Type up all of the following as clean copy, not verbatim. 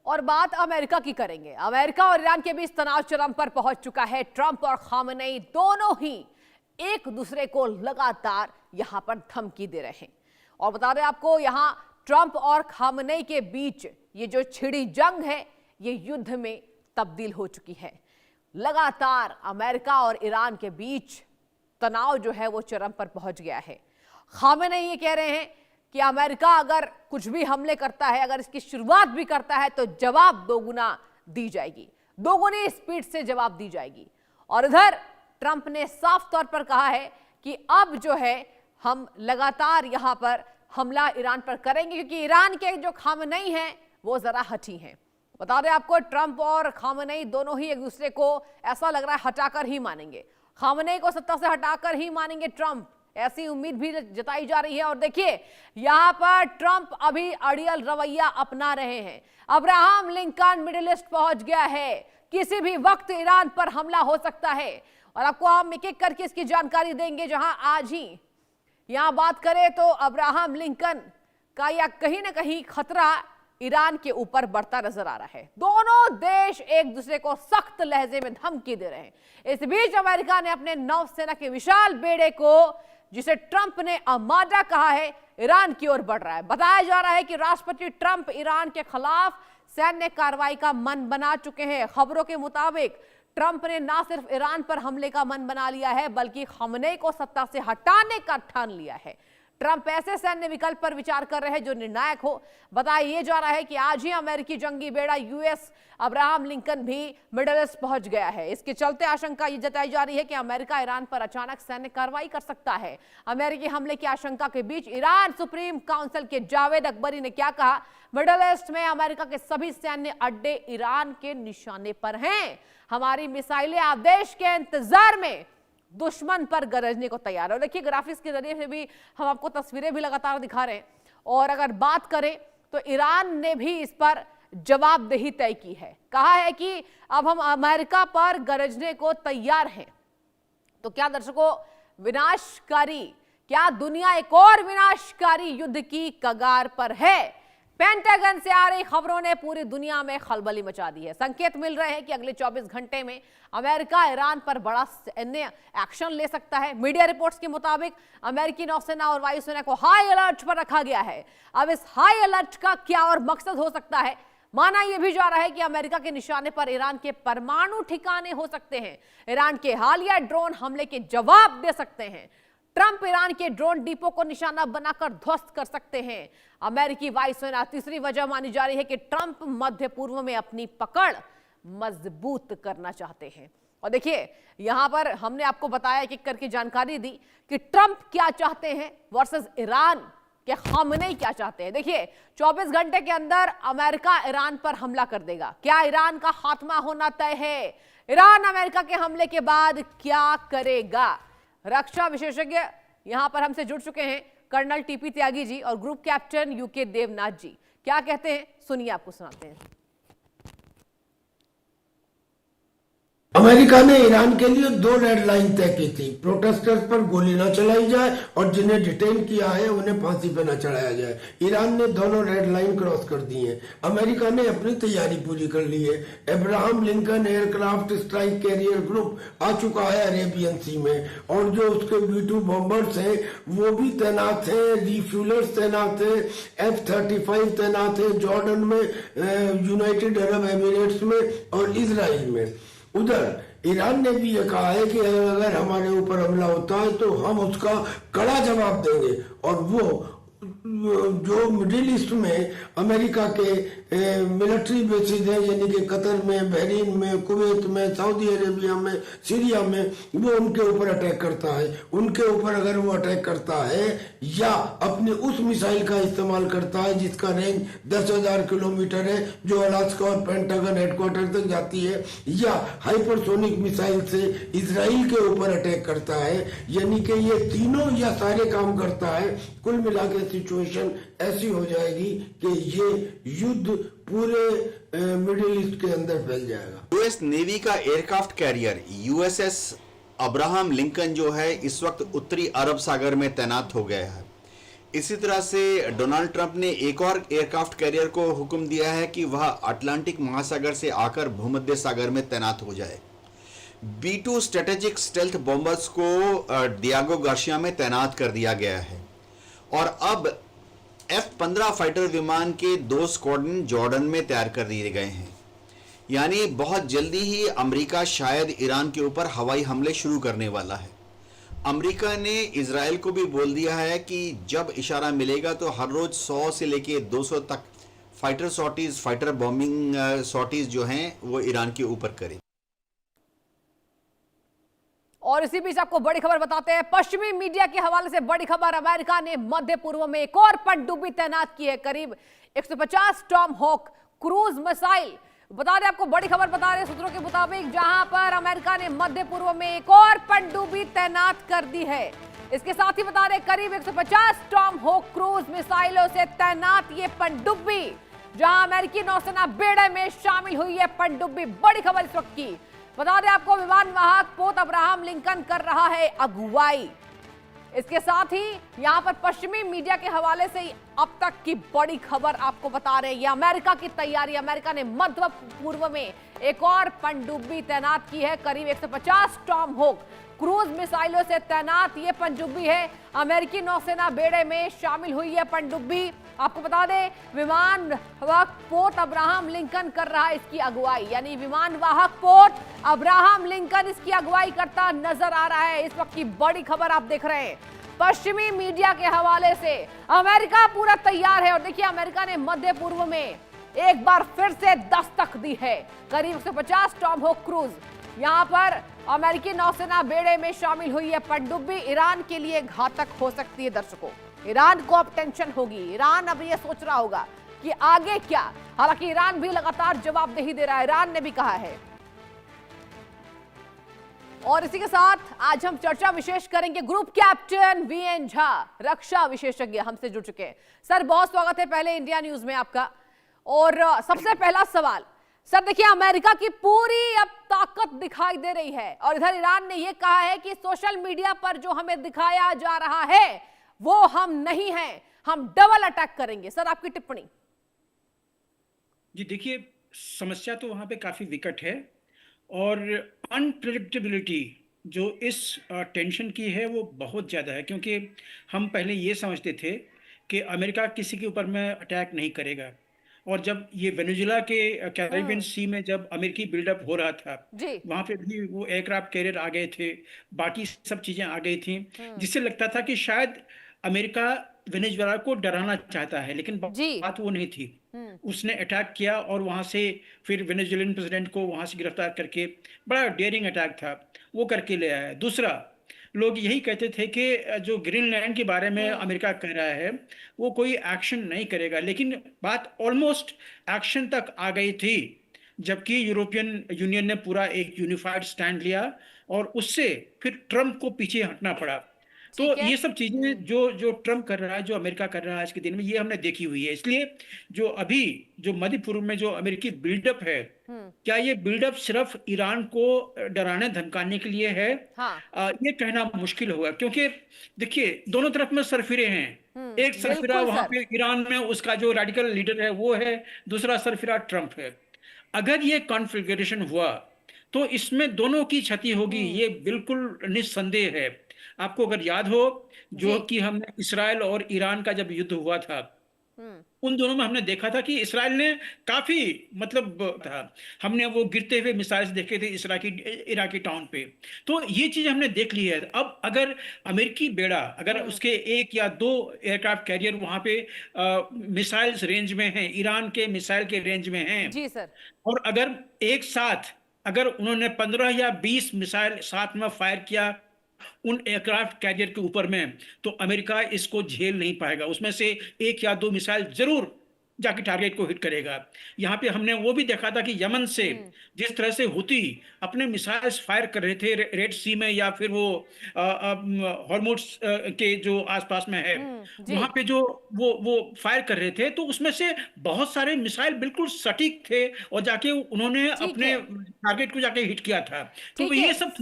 और बात अमेरिका की करेंगे। अमेरिका और ईरान के बीच तनाव चरम पर पहुंच चुका है। ट्रंप और खामेनेई दोनों ही एक दूसरे को लगातार यहां पर धमकी दे रहे हैं। और बता दें आपको, यहां ट्रंप और खामेनेई के बीच ये जो छिड़ी जंग है, ये युद्ध में तब्दील हो चुकी है। लगातार अमेरिका और ईरान के बीच तनाव जो है वो चरम पर पहुंच गया है। खामेनेई ये कह रहे हैं कि अमेरिका अगर कुछ भी हमले करता है, अगर इसकी शुरुआत भी करता है, तो जवाब दोगुना दी जाएगी, दोगुनी स्पीड से जवाब दी जाएगी। और इधर ट्रंप ने साफ तौर पर कहा है कि अब जो है हम लगातार यहां पर हमला ईरान पर करेंगे, क्योंकि ईरान के जो खामेनेई हैं वो जरा हठी हैं। बता दें आपको, ट्रंप और खामेनेई दोनों ही एक दूसरे को ऐसा लग रहा है हटाकर ही मानेंगे। खामेनेई को सत्ता से हटाकर ही मानेंगे ट्रंप, ऐसी उम्मीद भी जताई जा रही है। और देखिए, यहां पर ट्रंप अभी अड़ियल रवैया अपना रहे हैं। अब्राहम लिंकन मिडिल ईस्ट पहुंच गया है, किसी भी वक्त ईरान पर हमला हो सकता है। और आपको हम एक एक करके इसकी जानकारी देंगे। जहां आज ही यहां बात करें तो अब्राहम लिंकन का या कहीं ना कहीं खतरा ईरान के ऊपर बढ़ता नजर आ रहा है। दोनों देश एक दूसरे को सख्त लहजे में धमकी दे रहे हैं। इस बीच अमेरिका ने अपने नौसेना के विशाल बेड़े को, जिसे ट्रंप ने आर्माडा कहा है, ईरान की ओर बढ़ रहा है। बताया जा रहा है कि राष्ट्रपति ट्रंप ईरान के खिलाफ सैन्य कार्रवाई का मन बना चुके हैं। खबरों के मुताबिक ट्रंप ने ना सिर्फ ईरान पर हमले का मन बना लिया है, बल्कि खामेनेई को सत्ता से हटाने का ठान लिया है। ट्रंप ऐसे सैन्य विकल्प पर विचार कर रहे हैं जो निर्णायक हो। बताया जा रहा है कि आज ही अमेरिकी जंगी बेड़ा यूएस अब्राहम लिंकन भी मिडिल ईस्ट पहुंच गया है। इसके चलते आशंका ये जताई जा रही है कि अमेरिका ईरान पर अचानक सैन्य कार्रवाई कर सकता है। अमेरिकी हमले की आशंका के बीच ईरान सुप्रीम काउंसिल के जावेद अकबरी ने क्या कहा? मिडिल ईस्ट में अमेरिका के सभी सैन्य अड्डे ईरान के निशाने पर हैं। हमारी मिसाइलें आदेश के इंतजार में दुश्मन पर गरजने को तैयार है। देखिए, ग्राफिक्स के जरिए से भी हम आपको तस्वीरें भी लगातार दिखा रहे हैं। और अगर बात करें तो ईरान ने भी इस पर जवाबदेही तय की है। कहा है कि अब हम अमेरिका पर गरजने को तैयार हैं। तो क्या दर्शकों, विनाशकारी, क्या दुनिया एक और विनाशकारी युद्ध की कगार पर है? पेंटागन से आ रही खबरों ने पूरी दुनिया में खलबली मचा दी है। संकेत मिल रहे हैं कि अगले 24 घंटे में अमेरिका ईरान पर बड़ा सैन्य एक्शन ले सकता है। मीडिया रिपोर्ट्स के मुताबिक अमेरिकी नौसेना और वायुसेना को हाई अलर्ट पर रखा गया है। अब इस हाई अलर्ट का क्या और मकसद हो सकता है? माना यह भी जा रहा है कि अमेरिका के निशाने पर ईरान के परमाणु ठिकाने हो सकते हैं। ईरान के हालिया ड्रोन हमले के जवाब दे सकते हैं। ट्रंप ईरान के ड्रोन डिपो को निशाना बनाकर ध्वस्त कर सकते हैं। अमेरिकी वायुसेना तीसरी वजह मानी जा रही है कि ट्रंप मध्य पूर्व में अपनी पकड़ मजबूत करना चाहते हैं। और देखिए, यहां पर हमने आपको बताया कि करके जानकारी दी कि ट्रंप क्या चाहते हैं वर्सेस ईरान के खामेनेई क्या चाहते हैं। देखिए, 24 घंटे के अंदर अमेरिका ईरान पर हमला कर देगा। क्या ईरान का खात्मा होना तय है? ईरान अमेरिका के हमले के बाद क्या करेगा? रक्षा विशेषज्ञ यहां पर हमसे जुड़ चुके हैं, कर्नल टीपी त्यागी जी और ग्रुप कैप्टन यूके देवनाथ जी। क्या कहते हैं, सुनिए, आपको सुनाते हैं। अमेरिका ने ईरान के लिए 2 रेड लाइन तय की थी। प्रोटेस्टर्स पर गोली न चलाई जाए और जिन्हें डिटेन किया है उन्हें फांसी पर न चढ़ाया जाए। ईरान ने दोनों रेड लाइन क्रॉस कर दी है। अमेरिका ने अपनी तैयारी पूरी कर ली है। Abraham Lincoln aircraft strike carrier group आ चुका है अरेबियन सी में, और जो उसके B-2 बॉम्बर्स हैं वो भी तैनात हैं। रिफ्यूलर्स तैनात हैं, F-35 तैनात है जॉर्डन में, यूनाइटेड अरब एमिरेट्स में और इसराइल में। उधर ईरान ने भी ये कहा है कि अगर हमारे ऊपर हमला होता है तो हम उसका कड़ा जवाब देंगे। और वो जो मिडिल ईस्ट में अमेरिका के मिलिट्री बेसिस है, यानी कि कतर में, बहरीन में, कुवैत में, सऊदी अरेबिया में, सीरिया में, वो उनके ऊपर अटैक करता है। उनके ऊपर अगर वो अटैक करता है या अपने उस मिसाइल का इस्तेमाल करता है जिसका रेंज 10,000 किलोमीटर है, जो अलास्का और पेंटागन हेडक्वार्टर तक जाती है, या हाइपरसोनिक मिसाइल से इसराइल के ऊपर अटैक करता है, यानी कि ये तीनों या सारे काम करता है, कुल मिला के सिचुएशन ऐसी हो जाएगी कि ये युद्ध पूरे मिडिल ईस्ट के अंदर फैल जाएगा। यूएस नेवी का aircraft carrier USS Abraham Lincoln जो है इस वक्त उत्तरी अरब सागर में तैनात हो गया है। इसी तरह से डोनाल्ड ट्रंप ने एक और एयरक्राफ्ट कैरियर को हुक्म दिया है कि वह अटलांटिक महासागर से आकर भूमध्य सागर में तैनात हो जाए। B-2 स्ट्रेटेजिक स्टेल्थ बॉम्बर्स को डियागो गार्सिया में तैनात कर दिया गया है और अब F-15 फाइटर विमान के 2 स्क्वाड्रन जॉर्डन में तैयार कर दिए गए हैं। यानी बहुत जल्दी ही अमेरिका शायद ईरान के ऊपर हवाई हमले शुरू करने वाला है। अमेरिका ने इजराइल को भी बोल दिया है कि जब इशारा मिलेगा तो हर रोज 100 से लेके 200 तक fighter sorties, fighter bombing sorties जो हैं वो ईरान के ऊपर करे। और इसी बीच आपको बड़ी खबर बताते हैं। पश्चिमी मीडिया के हवाले से बड़ी खबर, अमेरिका ने मध्य पूर्व में एक और पनडुब्बी तैनात की है। करीब 150 टॉम हॉक क्रूज मिसाइल, बता दें आपको बड़ी खबर बता रहे हैं सूत्रों के मुताबिक, जहां पर अमेरिका ने मध्य पूर्व में एक और पनडुब्बी तैनात कर दी है। इसके साथ ही बता रहे करीब 150 टॉम हॉक क्रूज मिसाइलों से तैनात ये पनडुब्बी, जहां अमेरिकी नौसेना बेड़े में शामिल हुई है पनडुब्बी। बड़ी खबर इस वक्त की बता दें आपको, विमान वाहक पोत अब्राहम लिंकन कर रहा है अगुवाई। इसके साथ ही यहां पर पश्चिमी मीडिया के हवाले से अब तक की बड़ी खबर आपको बता रहे हैं, ये अमेरिका की तैयारी। अमेरिका ने मध्य पूर्व में एक और पनडुब्बी तैनात की है। करीब 150 टॉम हॉक क्रूज मिसाइलों से तैनात ये पनडुब्बी है। अमेरिकी नौसेना बेड़े में शामिल हुई है पनडुब्बी। आपको बता दें विमान वाहक पोत अब्राहम लिंकन कर रहा है इसकी अगुवाई, यानी विमान वाहक पोत अब्राहम लिंकन इसकी अगुवाई करता नजर आ रहा है। इस वक्त की बड़ी खबर आप देख रहे हैं पश्चिमी मीडिया के हवाले से, अमेरिका पूरा तैयार है। और देखिए अमेरिका ने मध्य पूर्व में एक बार फिर से दस्तक दी है। करीब 150 टॉम हॉक क्रूज, यहां पर अमेरिकी नौसेना बेड़े में शामिल हुई है पनडुब्बी। ईरान के लिए घातक हो सकती है दर्शकों, ईरान को अब टेंशन होगी। ईरान अब ये सोच रहा होगा कि आगे क्या। हालांकि ईरान भी लगातार जवाबदेही दे रहा है, ईरान ने भी कहा है। और इसी के साथ आज हम चर्चा विशेष करेंगे। ग्रुप कैप्टन VN झा, रक्षा विशेषज्ञ हमसे जुड़ चुके हैं। सर बहुत स्वागत है पहले इंडिया न्यूज में आपका। और सबसे पहला सवाल सर, देखिए अमेरिका की पूरी अब ताकत दिखाई दे रही है और इधर ईरान ने यह कहा है कि सोशल मीडिया पर जो हमें दिखाया जा रहा है वो हम नहीं हैं, हम डबल अटैक करेंगे। सर आपकी टिप्पणी। जी देखिए, समस्या तो वहाँ पे काफ़ी विकट है और अनप्रेडिक्टेबिलिटी जो इस टेंशन की है वो बहुत ज़्यादा है, क्योंकि हम पहले ये समझते थे कि अमेरिका किसी के ऊपर में अटैक नहीं करेगा। और जब ये वेनेजुएला के कैरिबियन सी में जब अमेरिकी बिल्डअप हो रहा था, वहाँ पे भी वो एयरक्राफ्ट कैरियर आ गए थे, बाकी सब चीज़ें आ गई थी, जिससे लगता था कि शायद अमेरिका वेनेजुएला को डराना चाहता है, लेकिन बात वो नहीं थी। उसने अटैक किया और वहां से फिर वेनेजुएलियन प्रेसिडेंट को वहां से गिरफ्तार करके, बड़ा डेयरिंग अटैक था, वो करके ले आया। दूसरा, लोग यही कहते थे कि जो ग्रीनलैंड के बारे में अमेरिका कह रहा है वो कोई एक्शन नहीं करेगा, लेकिन बात ऑलमोस्ट एक्शन तक आ गई थी, जबकि यूरोपियन यूनियन ने पूरा एक यूनिफाइड स्टैंड लिया और उससे फिर ट्रंप को पीछे हटना पड़ा। तो ये सब चीजें जो ट्रंप कर रहा है, जो अमेरिका कर रहा है आज के दिन में, ये हमने देखी हुई है। इसलिए जो अभी जो मध्य पूर्व में जो अमेरिकी बिल्डअप है, क्या ये बिल्डअप सिर्फ ईरान को डराने धमकाने के लिए है? ये कहना मुश्किल होगा, क्योंकि देखिए दोनों तरफ में सरफिरे हैं। एक सरफिरा वहां पे ईरान में उसका जो रेडिकल लीडर है वो है, दूसरा सरफिरा ट्रंप है। अगर ये कॉन्फ़िगरेशन हुआ तो इसमें दोनों की क्षति होगी, ये बिल्कुल निस्संदेह है। आपको अगर याद हो जो कि हमने इसराइल और ईरान का जब युद्ध हुआ था, उन दोनों में हमने देखा था कि इसराइल ने काफी मतलब था, हमने वो गिरते हुए मिसाइल्स देखे थे इराकी टाउन पे। तो ये चीज हमने देख ली है। अब अगर अमेरिकी बेड़ा, अगर उसके 1 या 2 एयरक्राफ्ट कैरियर वहां पे मिसाइल्स रेंज में हैं, ईरान के मिसाइल के रेंज में हैं जी सर, और अगर एक साथ अगर उन्होंने 15 या 20 मिसाइल साथ में फायर किया उन एयरक्राफ्ट कैरियर के ऊपर में, तो अमेरिका इसको झेल नहीं पाएगा। उसमें से 1 या 2 मिसाइल जरूर जाके टारगेट को हिट करेगा। यहाँ पे हमने वो भी देखा था कि यमन से जिस तरह से हुती अपने मिसाइल्स फायर कर रहे थे रेड सी में या फिर वो हॉर्मुज़ के जो आसपास में है, वहां पे जो वो फायर कर रहे थे, तो उसमें से बहुत सारे मिसाइल बिल्कुल सटीक थे और जाके उन्होंने अपने टारगेट को जाके हिट किया था। तो ये सब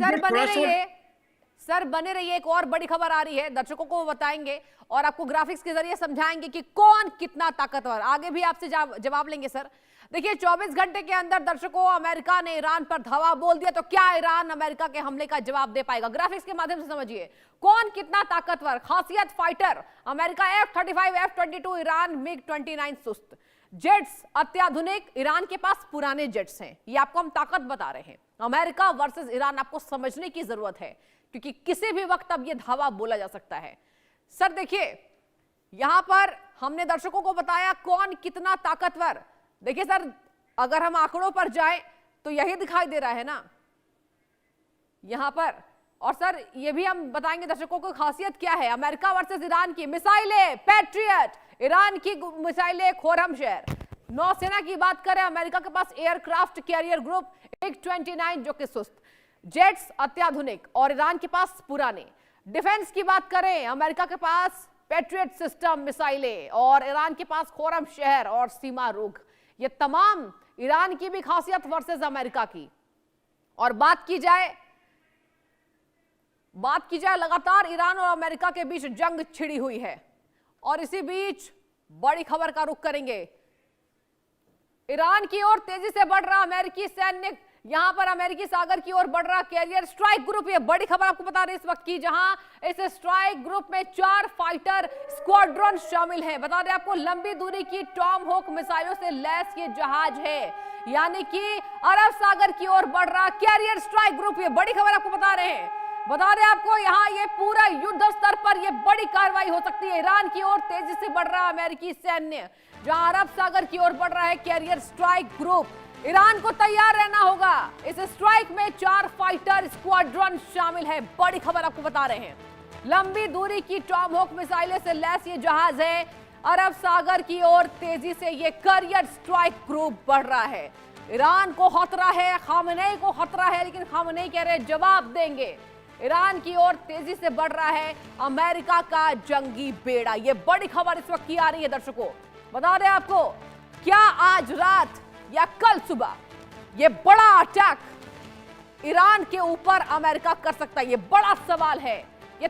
सर बने रहिए, एक और बड़ी खबर आ रही है, दर्शकों को बताएंगे और आपको ग्राफिक्स के जरिए समझाएंगे कि कौन कितना ताकतवर। आगे भी आपसे जवाब लेंगे सर। देखिए 24 घंटे के अंदर दर्शकों अमेरिका ने ईरान पर धावा बोल दिया, तो क्या ईरान अमेरिका के हमले का जवाब दे पाएगा? ग्राफिक्स के माध्यम से समझिए कौन कितना ताकतवर। खासियत fighter America F-35 F-22, Iran MiG-29 सुस्त। जेट्स अत्याधुनिक, ईरान के पास पुराने जेट्स हैं। ये आपको हम ताकत बता रहे हैं। अमेरिका वर्सेस ईरान आपको समझने की जरूरत है, क्योंकि किसी भी वक्त अब ये धावा बोला जा सकता है। सर देखिए यहां पर हमने दर्शकों को बताया कौन कितना ताकतवर। देखिए सर अगर हम आंकड़ों पर जाएं तो यही दिखाई दे रहा है ना यहां पर। और सर ये भी हम बताएंगे दर्शकों को खासियत क्या है। अमेरिका वर्सेस ईरान की मिसाइलें पैट्रियट, ईरान की मिसाइलें खोरमशेर। नौसेना की बात करें, अमेरिका के पास एयरक्राफ्ट कैरियर ग्रुप MiG-29 जो कि सुस्त, जेट्स अत्याधुनिक और ईरान के पास पुराने। डिफेंस की बात करें, अमेरिका के पास पैट्रियट सिस्टम मिसाइलें और ईरान के पास खोरमशेर और सीमा रुख। ये तमाम ईरान की भी खासियत वर्सेस अमेरिका की। और बात की जाए लगातार ईरान और अमेरिका के बीच जंग छिड़ी हुई है और इसी बीच बड़ी खबर का रुख करेंगे। ईरान की ओर तेजी से बढ़ रहा अमेरिकी सैन्य, यहां पर अमेरिकी सागर की ओर बढ़ रहा कैरियर स्ट्राइक ग्रुप। ये बड़ी खबर आपको बता रहे हैं इस वक्त की, जहां इस स्ट्राइक ग्रुप में 4 फाइटर स्क्वाड्रन शामिल हैं। बता दें आपको लंबी दूरी की टॉम होक मिसाइलों से लैस ये जहाज है, यानी कि अरब सागर की ओर बढ़ रहा कैरियर स्ट्राइक ग्रुप। ये बड़ी खबर आपको बता रहे हैं। बता दें आपको यहां ये पूरा युद्ध स्तर पर ये बड़ी कार्रवाई हो सकती है। ईरान की ओर तेजी से बढ़ रहा अमेरिकी सैन्य, जहां अरब सागर की ओर बढ़ रहा है कैरियर स्ट्राइक ग्रुप। ईरान को तैयार रहना होगा। इस स्ट्राइक में 4 फाइटर स्क्वाड्रन शामिल है। बड़ी खबर आपको बता रहे हैं। लंबी दूरी की टॉम होक मिसाइलें से लैस ये जहाज है। अरब सागर की ओर तेजी से ये कैरियर स्ट्राइक ग्रुप बढ़ रहा है। ईरान को खतरा है, खामनेई को खतरा है, लेकिन खामनेई कह रहे जवाब देंगे। ईरान की ओर तेजी से बढ़ रहा है अमेरिका का जंगी बेड़ा। ये बड़ी खबर इस वक्त की आ रही है दर्शकों। बता दें आपको, क्या आज रात या कल सुबह ये बड़ा अटैक ईरान के ऊपर अमेरिका कर सकता है? ये बड़ा सवाल है। ये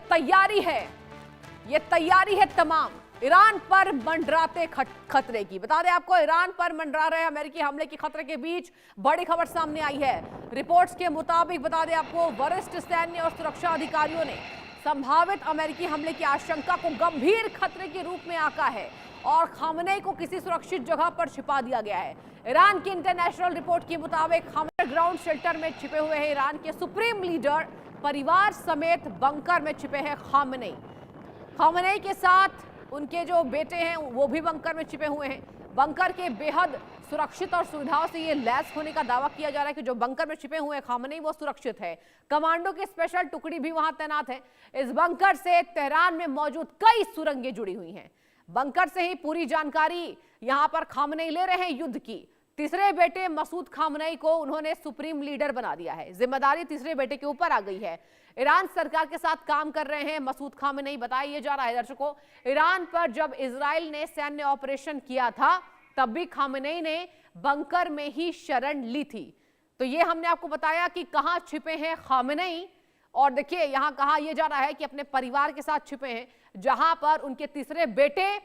तैयारी है तमाम ईरान पर मंडराते खतरे की। बता दें आपको ईरान पर मंडरा रहे अमेरिकी हमले के खतरे के बीच बड़ी खबर सामने आई है। रिपोर्ट्स के मुताबिक बता दें आपको वरिष्ठ सैन्य और सुरक्षा अधिकारियों ने संभावित अमेरिकी हमले की आशंका को गंभीर खतरे के रूप में आंका है और खामनेई को किसी सुरक्षित जगह पर छिपा दिया गया है। ईरान की इंटरनेशनल रिपोर्ट के मुताबिक खामनेई ग्राउंड शेल्टर में छिपे हुए हैं। ईरान के सुप्रीम लीडर परिवार समेत बंकर में छिपे हैं खामनेई के साथ उनके जो बेटे हैं वो भी बंकर में छिपे हुए हैं। बंकर के बेहद सुरक्षित और सुविधाओं से ये लैस होने का दावा किया जा रहा है कि जो बंकर में छिपे हुए हैं खामनेई वो सुरक्षित है। कमांडो की स्पेशल टुकड़ी भी वहां तैनात है। इस बंकर से तेहरान में मौजूद कई सुरंगें जुड़ी हुई हैं। बंकर से ही पूरी जानकारी यहां पर खामनेई ले रहे हैं युद्ध की। तीसरे बेटे मसूद खामनेई को उन्होंने सुप्रीम लीडर बना दिया है। जिम्मेदारी तीसरे बेटे के ऊपर आ गई है। ईरान सरकार के साथ काम कर रहे हैं मसूद खामनेई। बताया जा रहा है दर्शकों, ईरान पर जब इजराइल ने सैन्य ऑपरेशन किया था तब भी खामनेई ने बंकर में ही शरण ली थी। तो ये हमने आपको बताया कि कहां छिपे हैं खामनेई। और देखिए यहां कहा यह जा रहा है कि अपने परिवार के साथ छिपे हैं, जहां पर उनके तीसरे बेटे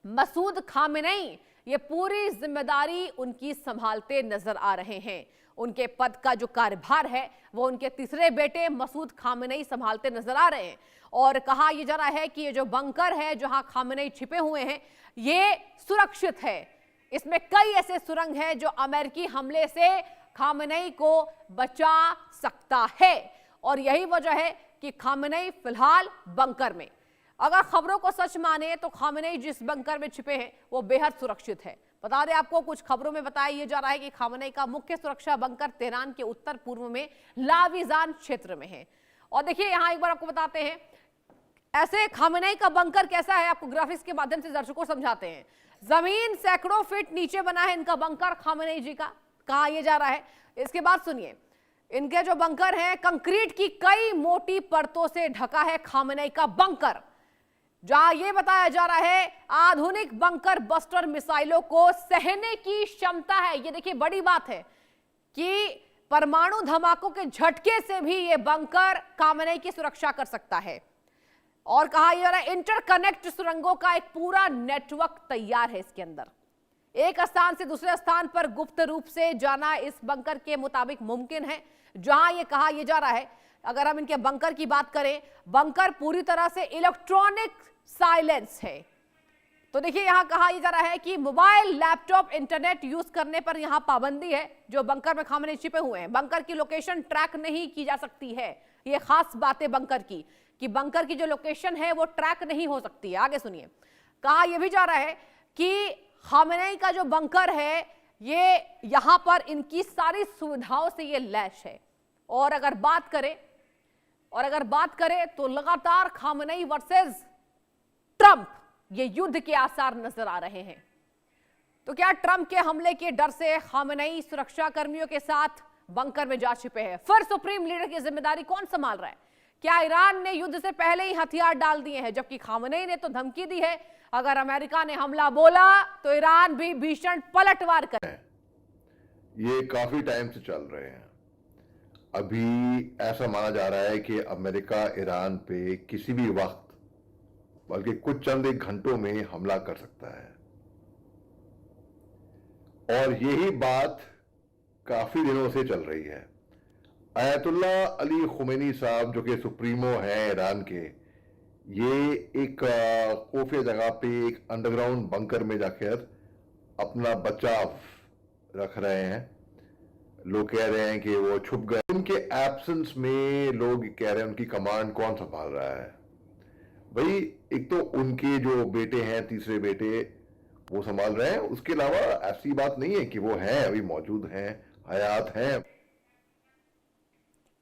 मसूद खामनेई ये पूरी जिम्मेदारी उनकी संभालते नजर आ रहे हैं। उनके पद का जो कार्यभार है वो उनके तीसरे बेटे मसूद खामनेई संभालते नजर आ रहे हैं। और कहा यह जा रहा है कि ये जो बंकर है जहां खामनेई छिपे हुए हैं ये सुरक्षित है। इसमें कई ऐसे सुरंग हैं जो अमेरिकी हमले से खामनेई को बचा सकता है। और यही वजह है कि खामनेई फिलहाल बंकर में, अगर खबरों को सच माने तो खामनेई जिस बंकर में छिपे हैं वो बेहद सुरक्षित है। बता दें आपको, कुछ खबरों में बताया यह जा रहा है कि खामनेई का मुख्य सुरक्षा बंकर तेहरान के उत्तर पूर्व में लाविजान क्षेत्र में है। और देखिए यहां एक बार आपको बताते हैं ऐसे खामनेई का बंकर कैसा है, आपको ग्राफिक्स के माध्यम से दर्शकों को समझाते हैं। जमीन सैकड़ों फीट नीचे बना है इनका बंकर खामनेई जी का, कहा यह जा रहा है। इसके बाद सुनिए, इनके जो बंकर हैं कंक्रीट की कई मोटी परतों से ढका है खामनेई का बंकर, जहां यह बताया जा रहा है आधुनिक बंकर बस्टर मिसाइलों को सहने की क्षमता है। ये देखिए बड़ी बात है कि परमाणु धमाकों के झटके से भी ये बंकर खामेनेई की सुरक्षा कर सकता है। और कहा यह इंटरकनेक्ट सुरंगों का एक पूरा नेटवर्क तैयार है इसके अंदर। एक स्थान से दूसरे स्थान पर गुप्त रूप से जाना इस बंकर के मुताबिक मुमकिन है। जहां यह कहा यह जा रहा है, अगर हम इनके बंकर की बात करें, बंकर पूरी तरह से इलेक्ट्रॉनिक साइलेंस है। तो देखिए यहां कहा यह जा रहा है कि मोबाइल, लैपटॉप, इंटरनेट यूज करने पर यहां पाबंदी है। जो बंकर में खामेनेई छिपे हुए हैं, बंकर की लोकेशन ट्रैक नहीं की जा सकती है। यह खास बात है बंकर की, कि बंकर की जो लोकेशन है वो ट्रैक नहीं हो सकती है। आगे सुनिए, कहा यह भी जा रहा है कि खामेनेई का जो बंकर है ये यहां पर इनकी सारी सुविधाओं से ये लैस है। और अगर बात करें तो लगातार खामेनेई वर्सेस ट्रंप ये युद्ध के आसार नजर आ रहे हैं। तो क्या ट्रंप के हमले के डर से खामेनेई सुरक्षा कर्मियों के साथ बंकर में जा छिपे हैं? फिर सुप्रीम लीडर की जिम्मेदारी कौन संभाल रहा है? क्या ईरान ने युद्ध से पहले ही हथियार डाल दिए हैं, जबकि खामेनेई ने तो धमकी दी है अगर अमेरिका ने हमला बोला तो ईरान भी भीषण पलटवार करे। ये काफी टाइम से चल रहे हैं। अभी ऐसा माना जा रहा है कि अमेरिका ईरान पे किसी भी वक्त, बल्कि कुछ चंद एक घंटों में हमला कर सकता है। और यही बात काफी दिनों से चल रही है। अयतुल्ला अली खुमैनी साहब, जो कि सुप्रीमो हैं ईरान के, ये एक खुफिया जगह पे एक अंडरग्राउंड बंकर में जाकर अपना बचाव रख रहे हैं। लोग कह रहे हैं कि वो छुप गए। उनके एब्सेंस में लोग कह रहे हैं उनकी कमांड कौन संभाल रहा है। भाई, एक तो उनके जो बेटे हैं, तीसरे बेटे, वो संभाल रहे हैं। उसके अलावा ऐसी बात नहीं है कि वो हैं, अभी मौजूद हैं, हयात हैं।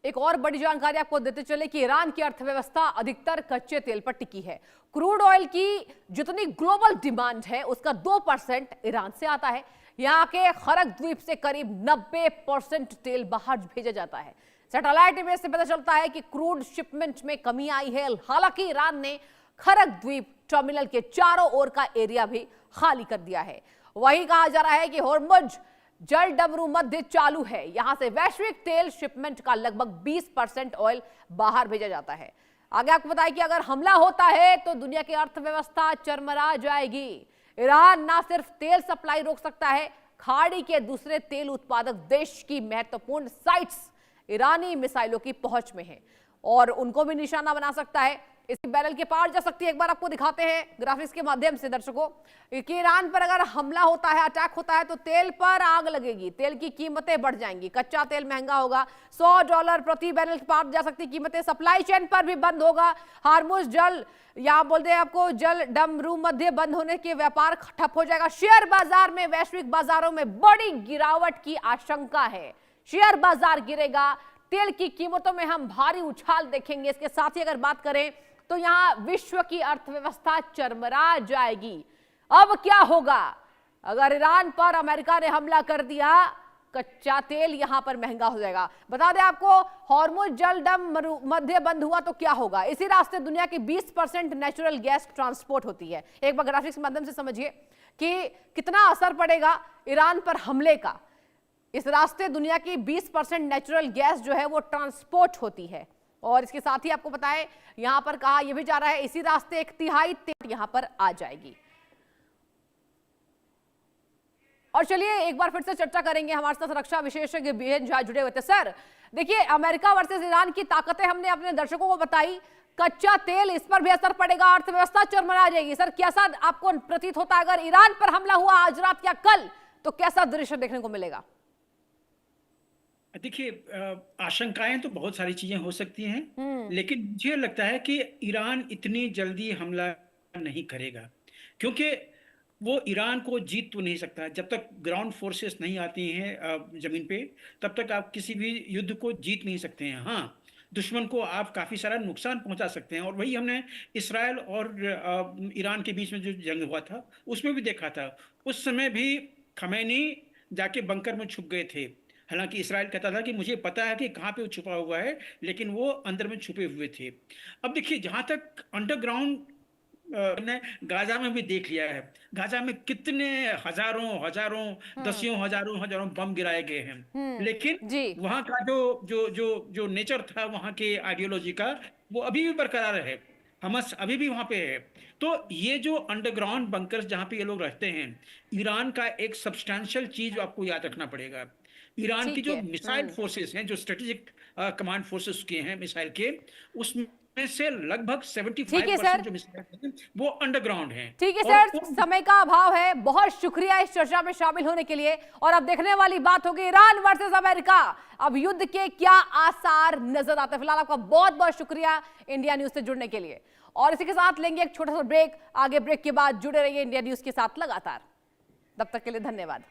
एक और बड़ी जानकारी आपको देते चले कि ईरान की अर्थव्यवस्था अधिकतर कच्चे तेल पर टिकी है। क्रूड ऑयल की जितनी ग्लोबल डिमांड है उसका 2% ईरान से आता है। यहाँ के खरक द्वीप से करीब 90% तेल बाहर भेजा जाता है। सैटेलाइट इमेज से पता चलता है कि क्रूड शिपमेंट में कमी आई है। हालांकि ईरान ने खरक द्वीप टर्मिनल के चारों ओर का एरिया भी खाली कर दिया है। वही कहा जा रहा है कि होर्मुज जल डमरू मध्य चालू है। यहां से वैश्विक तेल शिपमेंट का लगभग 20% ऑयल बाहर भेजा जाता है। आगे आपको बताएं कि अगर हमला होता है तो दुनिया की अर्थव्यवस्था चरमरा जाएगी। ईरान ना सिर्फ तेल सप्लाई रोक सकता है, खाड़ी के दूसरे तेल उत्पादक देश की महत्वपूर्ण साइट्स ईरानी मिसाइलों की पहुंच में है और उनको भी निशाना बना सकता है। इस बैरल के पार जा सकती है। एक बार आपको दिखाते हैं ग्राफिक्स के माध्यम से दर्शकों कि ईरान पर अगर हमला होता है, अटैक होता है, तो तेल पर आग लगेगी, तेल की कीमतें बढ़ जाएंगी, कच्चा तेल महंगा होगा, $100 प्रति बैरल के पार जा सकती कीमतें, सप्लाई चेन पर भी बंद होगा। हार्मुज जल, या बोलते हैं आपको जल डमरू मध्य बंद होने के व्यापार ठप हो जाएगा। शेयर बाजार में, वैश्विक बाजारों में बड़ी गिरावट की आशंका है। शेयर बाजार गिरेगा, तेल की कीमतों में हम भारी उछाल देखेंगे। इसके साथ ही अगर बात करें तो यहां विश्व की अर्थव्यवस्था चरमरा जाएगी। अब क्या होगा अगर ईरान पर अमेरिका ने हमला कर दिया? कच्चा तेल यहां पर महंगा हो जाएगा। बता दें आपको, हॉर्मुज जल डमरू मध्य बंद हुआ तो क्या होगा? इसी रास्ते दुनिया की 20% नेचुरल गैस ट्रांसपोर्ट होती है। एक बार ग्राफिक्स के माध्यम से समझिए कि कितना असर पड़ेगा ईरान पर हमले का। इस रास्ते दुनिया की 20% नेचुरल गैस जो है वो ट्रांसपोर्ट होती है। और इसके साथ ही आपको बताएं, यहां पर कहा यह भी जा रहा है इसी रास्ते 1/3 तेल यहां पर आ जाएगी। और चलिए एक बार फिर से चर्चा करेंगे, हमारे साथ रक्षा विशेषज्ञ बीएन झा जुड़े हुए थे। सर देखिए, अमेरिका वर्सेस ईरान की ताकतें हमने अपने दर्शकों को बताई, कच्चा तेल इस पर भी असर पड़ेगा, अर्थव्यवस्था चरमरा जाएगी। सर कैसा आपको प्रतीत होता है अगर ईरान पर हमला हुआ आज रात या कल, तो कैसा दृश्य देखने को मिलेगा? देखिए, आशंकाएं तो बहुत सारी चीजें हो सकती हैं, लेकिन मुझे लगता है कि ईरान इतनी जल्दी हमला नहीं करेगा, क्योंकि वो ईरान को जीत तो नहीं सकता। जब तक ग्राउंड फोर्सेस नहीं आती हैं जमीन पे, तब तक आप किसी भी युद्ध को जीत नहीं सकते हैं। हाँ, दुश्मन को आप काफी सारा नुकसान पहुंचा सकते हैं, और वही हमने इसराइल और ईरान के बीच में जो जंग हुआ था उसमें भी देखा था। उस समय भी खमैनी जाके बंकर में छुप गए थे। हालांकि इसराइल कहता था कि मुझे पता है कि कहाँ पे वो छुपा हुआ है, लेकिन वो अंदर में छुपे हुए थे। अब देखिए, जहाँ तक अंडरग्राउंड ने गाजा में भी देख लिया है। गाजा में कितने हजारों हजारों बम गिराए गए हैं, लेकिन जी। वहां का जो नेचर था वहां के आइडियोलॉजी का, वो अभी भी बरकरार है। हमस अभी भी वहां पे है। तो ये जो अंडरग्राउंड बंकर्स जहां पे ये लोग रहते हैं, ईरान का एक सब्सटैंशियल चीज आपको याद रखना पड़ेगा। ईरान की ठीक जो है। मिसाइल फोर्सेस हैं, जो स्ट्रेटेजिक कमांड फोर्सेस के हैं मिसाइल के, उसमें से लगभग ठीक है 75% सर। जो मिसाइल हैं वो अंडरग्राउंड हैं। ठीक है और सर, समय का अभाव है। बहुत शुक्रिया इस चर्चा में शामिल होने के लिए। और अब देखने वाली बात होगी ईरान वर्सेस अमेरिका, अब युद्ध के क्या आसार नजर आते हैं। फिलहाल आपका बहुत बहुत शुक्रिया इंडिया न्यूज से जुड़ने के लिए। और इसी के साथ लेंगे एक छोटा सा ब्रेक। आगे ब्रेक के बाद जुड़े रहिए इंडिया न्यूज के साथ लगातार। तब तक के लिए धन्यवाद।